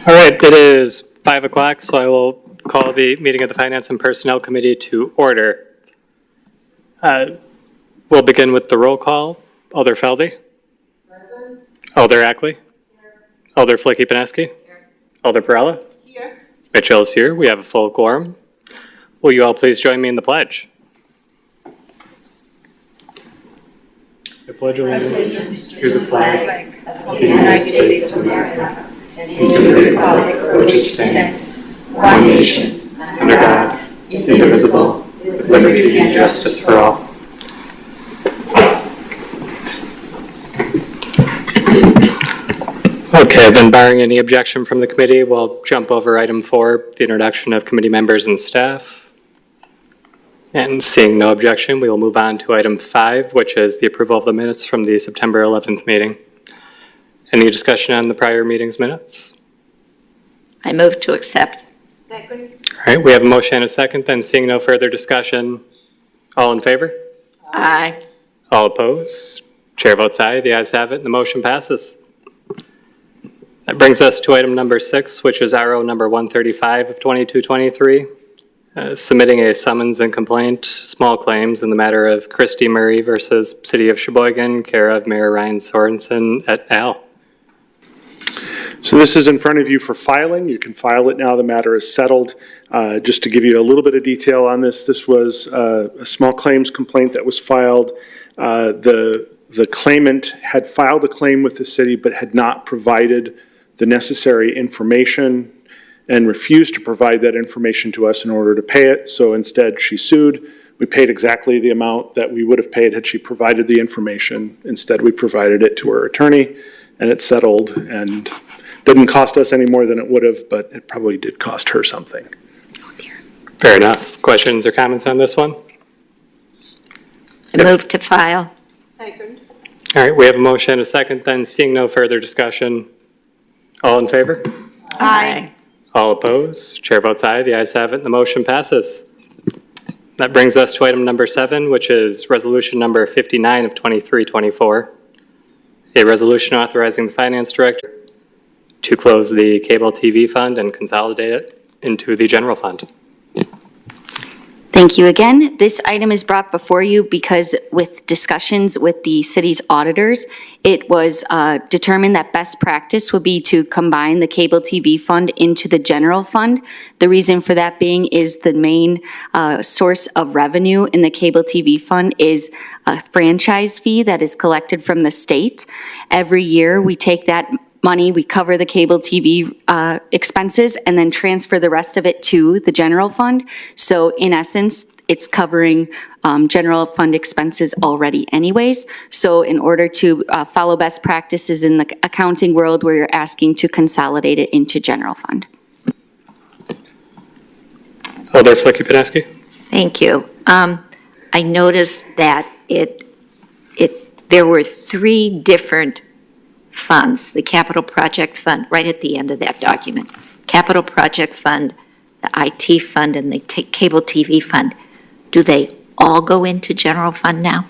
All right, it is 5 o'clock, so I will call the meeting of the Finance and Personnel Committee to order. We'll begin with the roll call. Alder Feldy? Present. Alder Ackley? Here. Alder Flicky-Paneski? Here. Alder Perella? Here. Mitchell is here. We have a full quorum. Will you all please join me in the pledge? I pledge allegiance to the flag of the United States of America and to the republic for which it stands, one nation, under God, indivisible, with liberty and justice for all. Okay, then barring any objection from the committee, we'll jump over item 4, the introduction of committee members and staff. And seeing no objection, we will move on to item 5, which is the approval of the minutes from the September 11th meeting. Any discussion on the prior meeting's minutes? I move to accept. Second. All right, we have a motion and a second, then seeing no further discussion. All in favor? Aye. All opposed? Chair votes aye. The ayes have it, and the motion passes. That brings us to item number 6, which is RO number 135 of 2223, submitting a summons and complaint, small claims in the matter of Christy Murray versus City of Sheboygan, care of Mayor Ryan Sorensen et al. So this is in front of you for filing. You can file it now. The matter is settled. Just to give you a little bit of detail on this, this was a small claims complaint that was filed. The claimant had filed a claim with the city but had not provided the necessary information and refused to provide that information to us in order to pay it. So instead she sued. We paid exactly the amount that we would have paid had she provided the information. Instead we provided it to her attorney and it settled and didn't cost us any more than it would have, but it probably did cost her something. Fair enough. Questions or comments on this one? I move to file. Second. All right, we have a motion and a second, then seeing no further discussion. All in favor? Aye. All opposed? Chair votes aye. The ayes have it, and the motion passes. That brings us to item number 7, which is resolution number 59 of 2324. A resolution authorizing the finance director to close the cable TV fund and consolidate it into the general fund. Thank you again. This item is brought before you because with discussions with the city's auditors, it was determined that best practice would be to combine the cable TV fund into the general fund. The reason for that being is the main source of revenue in the cable TV fund is a franchise fee that is collected from the state. Every year we take that money, we cover the cable TV expenses and then transfer the rest of it to the general fund. So in essence, it's covering general fund expenses already anyways. So in order to follow best practices in the accounting world where you're asking to consolidate it into general fund. Alder Flicky-Paneski. Thank you. I noticed that there were 3 different funds, the Capital Project Fund, right at the end of that document. Capital Project Fund, the IT Fund, and the Cable TV Fund. Do they all go into general fund now?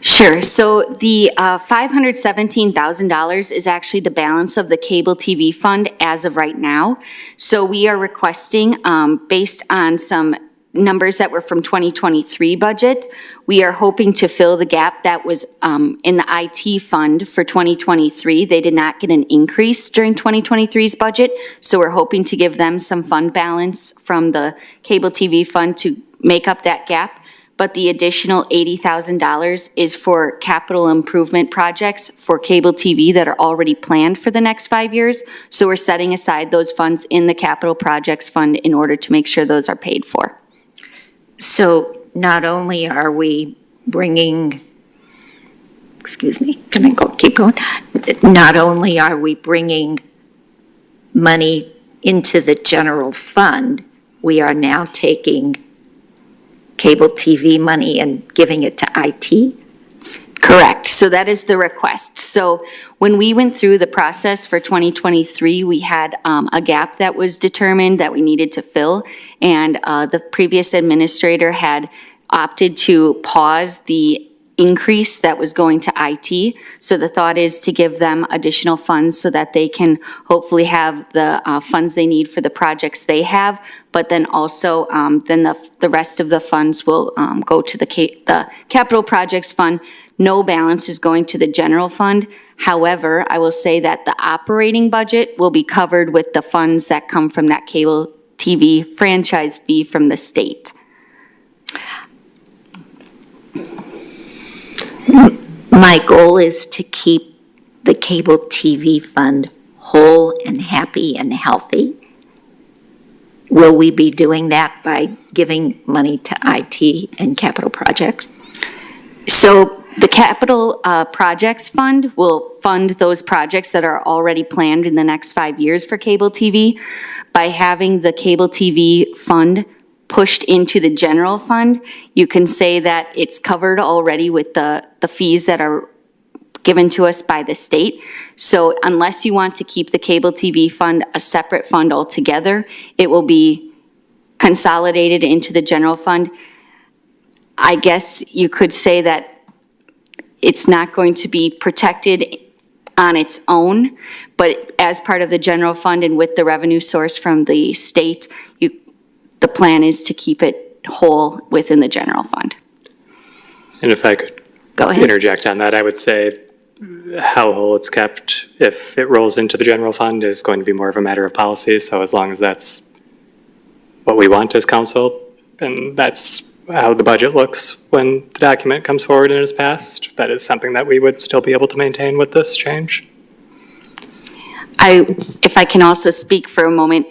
Sure. So the $517,000 is actually the balance of the cable TV fund as of right now. So we are requesting, based on some numbers that were from 2023 budget, we are hoping to fill the gap that was in the IT fund for 2023. They did not get an increase during 2023's budget, so we're hoping to give them some fund balance from the cable TV fund to make up that gap. But the additional $80,000 is for capital improvement projects for cable TV that are already planned for the next 5 years. So we're setting aside those funds in the capital projects fund in order to make sure those are paid for. So not only are we bringing, can I keep going? Not only are we bringing money into the general fund, we are now taking cable TV money and giving it to IT? Correct. So that is the request. So when we went through the process for 2023, we had a gap that was determined that we needed to fill, and the previous administrator had opted to pause the increase that was going to IT. So the thought is to give them additional funds so that they can hopefully have the funds they need for the projects they have, but then also then the rest of the funds will go to the capital projects fund. No balance is going to the general fund. However, I will say that the operating budget will be covered with the funds that come from that cable TV franchise fee from the state. My goal is to keep the cable TV fund whole and happy and healthy. Will we be doing that by giving money to IT and capital projects? So the capital projects fund will fund those projects that are already planned in the next 5 years for cable TV. By having the cable TV fund pushed into the general fund, you can say that it's covered already with the fees that are given to us by the state. So unless you want to keep the cable TV fund a separate fund altogether, it will be consolidated into the general fund. I guess you could say that it's not going to be protected on its own, but as part of the general fund and with the revenue source from the state, the plan is to keep it whole within the general fund. And if I could Go ahead. interject on that, I would say how whole it's kept, if it rolls into the general fund, is going to be more of a matter of policy. So as long as that's what we want as council, and that's how the budget looks when the document comes forward and is passed, that is something that we would still be able to maintain with this change. If I can also speak for a moment,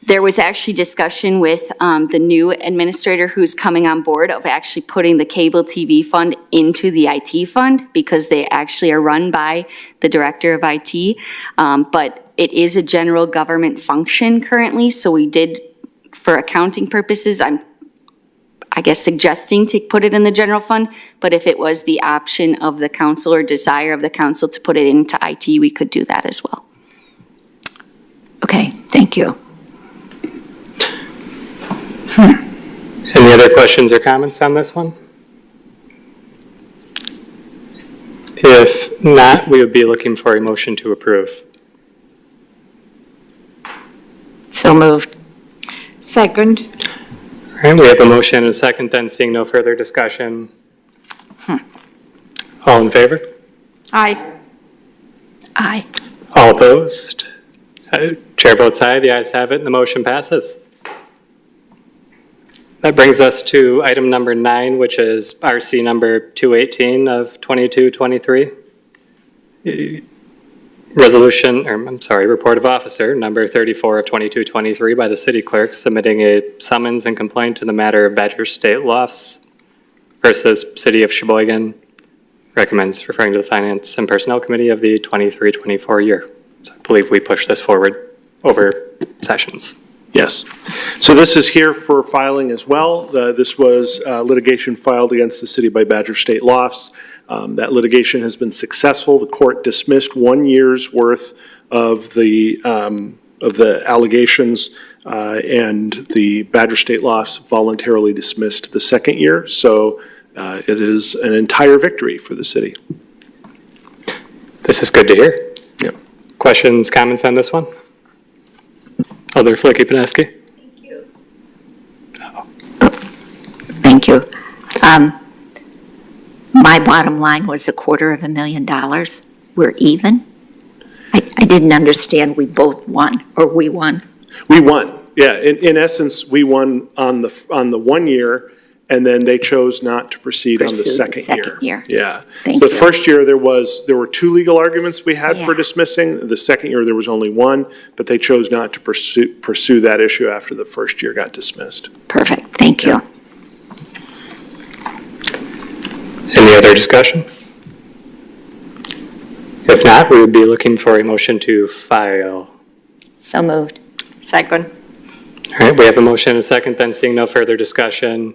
there was actually discussion with the new administrator who's coming on board of actually putting the cable TV fund into the IT fund because they actually are run by the director of IT. But it is a general government function currently, so we did, for accounting purposes, I guess suggesting to put it in the general fund, but if it was the option of the council or desire of the council to put it into IT, we could do that as well. Okay, thank you. Any other questions or comments on this one? If not, we would be looking for a motion to approve. So moved. Second. All right, we have a motion and a second, then seeing no further discussion. All in favor? Aye. Aye. All opposed? Chair votes aye, the ayes have it, and the motion passes. That brings us to item number 9, which is RC number 218 of 2223. Report of officer number 34 of 2223 by the city clerk submitting a summons and complaint in the matter of Badger State Lofts versus City of Sheboygan. Recommends referring to the Finance and Personnel Committee of the 23-24 year. So I believe we pushed this forward over sessions. Yes. So this is here for filing as well. This was litigation filed against the city by Badger State Lofts. That litigation has been successful. The court dismissed 1 year's worth of the allegations, and the Badger State Lofts voluntarily dismissed the second year. So it is an entire victory for the city. This is good to hear. Yep. Questions, comments on this one? Alder Flicky-Paneski? Thank you. My bottom line was $250,000. We're even. I didn't understand we both won, or we won. We won. Yeah, in essence, we won on the 1 year, and then they chose not to proceed on the Pursue the second second year. Yeah. Thank So the you. first year, there were 2 legal arguments we had for Yeah. dismissing. The second year, there was only 1, but they chose not to pursue that issue after the first year got dismissed. Perfect, thank you. Any other discussion? If not, we would be looking for a motion to file. So moved. Second. All right, we have a motion and a second, then seeing no further discussion.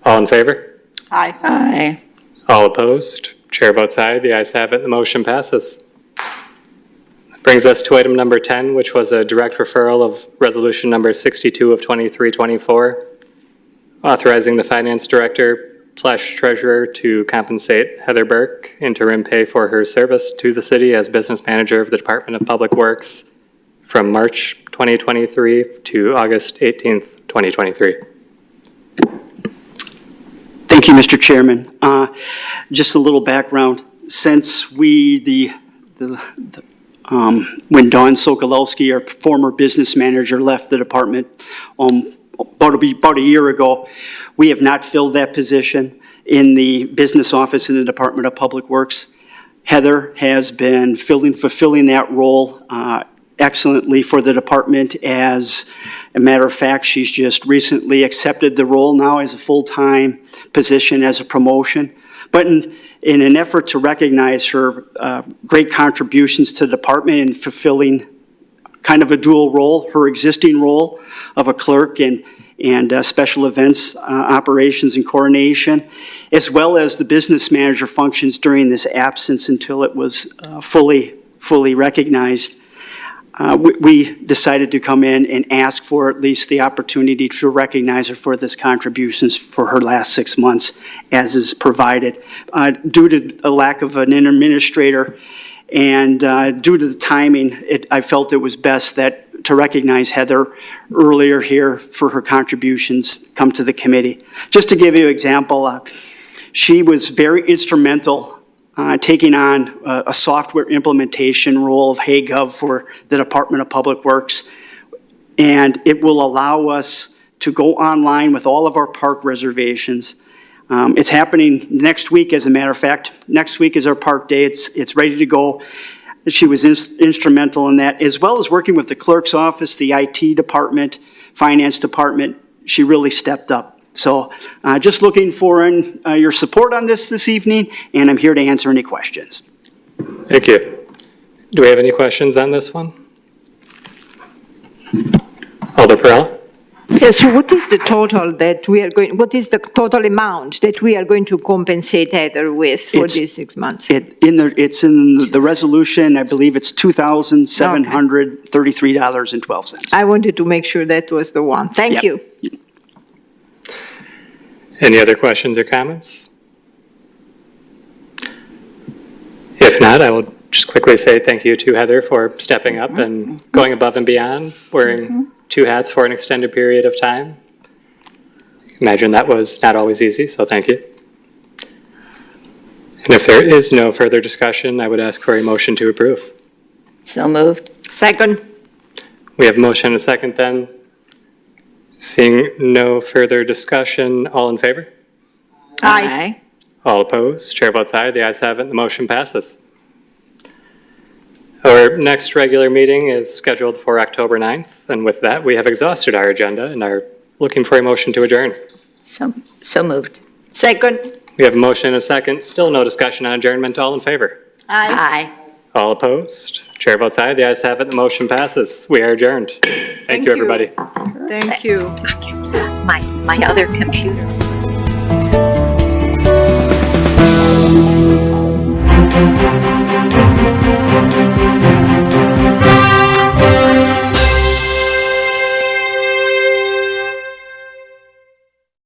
All in favor? Aye. Aye. All opposed? Chair votes aye, the ayes have it, and the motion passes. That brings us to item number 10, which was a direct referral of resolution number 62 of 2324, authorizing the finance director Clerk/Treasurer to compensate Heather Burke interim pay for her service to the city as Business Manager of the Department of Public Works from March 2023 to August 18th, 2023. Thank you, Mr. Chairman. Just a little background. Since when Dawn Sokolowski, our former business manager, left the department about a year ago, we have not filled that position in the business office in the Department of Public Works. Heather has been fulfilling that role excellently for the department. As a matter of fact, she's just recently accepted the role now as a full-time position as a promotion. But in an effort to recognize her great contributions to the department in fulfilling kind of a dual role, her existing role of a clerk and special events operations and coordination, as well as the business manager functions during this absence until it was fully recognized. We decided to come in and ask for at least the opportunity to recognize her for this contributions for her last 6 months, as is provided. Due to a lack of an administrator and due to the timing, I felt it was best to recognize Heather earlier here for her contributions come to the committee. Just to give you an example, she was very instrumental taking on a software implementation role of HayGov for the Department of Public Works. And it will allow us to go online with all of our park reservations. It's happening next week, as a matter of fact. Next week is our park day. It's ready to go. She was instrumental in that, as well as working with the clerk's office, the IT department, finance department. She really stepped up. So just looking for your support on this evening, and I'm here to answer any questions. Thank you. Do we have any questions on this one? Alder Perrella? Yeah, so what is the total that we are going, what is the total amount that we are going to compensate Heather with for these 6 months? It's in the resolution. I believe it's $2,733.12. I wanted to make sure that was the one. Thank you. Any other questions or comments? If not, I will just quickly say thank you to Heather for stepping up and going above and beyond, wearing 2 hats for an extended period of time. Imagine that was not always easy, so thank you. And if there is no further discussion, I would ask for a motion to approve. So moved. Second. We have a motion and a second then. Seeing no further discussion, all in favor? Aye. All opposed? Chair votes aye. The ayes have it. The motion passes. Our next regular meeting is scheduled for October 9th, and with that, we have exhausted our agenda and are looking for a motion to adjourn. So moved. Second. We have a motion and a second. Still no discussion on adjournment. All in favor? Aye. All opposed? Chair votes aye. The ayes have it. The motion passes. We are adjourned. Thank you, everybody. Thank you. My other computer.